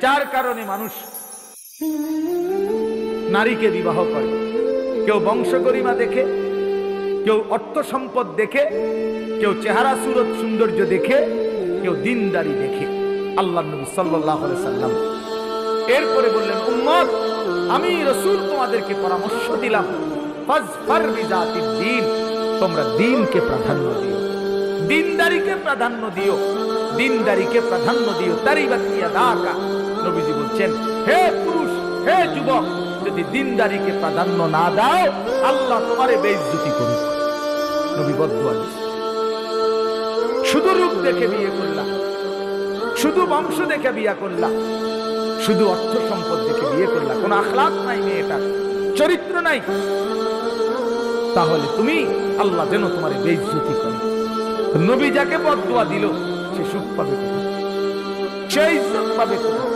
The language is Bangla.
চার কারণে মানুষ নারীকে বিবাহ করে। কেউ বংশগরিমা দেখে, কেউ অর্থ সম্পদ দেখে, কেউ চেহারা সুরত সৌন্দর্য দেখে, কেউ দিনদারি দেখে। আল্লাহ নবী সাল্লাল্লাহু আলাইহি সাল্লাম এরপরে বললেন, উম্মত, আমি রাসূল তোমাদেরকে পরামর্শ দিলাম, ফাজফার বিজাতিদ দ্বীন, তোমরা দ্বীনকে প্রাধান্য দিও, দিনদারিকে প্রাধান্য দিও, দিনদারিকে প্রাধান্য দিও। তারিবাত ইয়াদাকা, নবীজি বলছেন, হে পুরুষ, হে যুবক, যদি দিনদারিকে প্রাধান্য না দাও, আল্লাহ তোমারে বেইজ্জতি করুক। নবী বদদুয়া দিয়েছেন। শুধু রূপ দেখে বিয়ে করলাম, শুধু বংশ দেখে বিয়ে করলাম, শুধু অর্থ সম্পদ দেখে বিয়ে করলাম, কোন আখলাক নাই মেয়েটার, চরিত্র নাই, তাহলে তুমি আল্লাহ যেন তোমারে বেইজ্জতি করে। নবী যাকে বদদুয়া দিল, সে সুখ পাবে কোথায়? সে ইজ্জত পাবে কোথায়?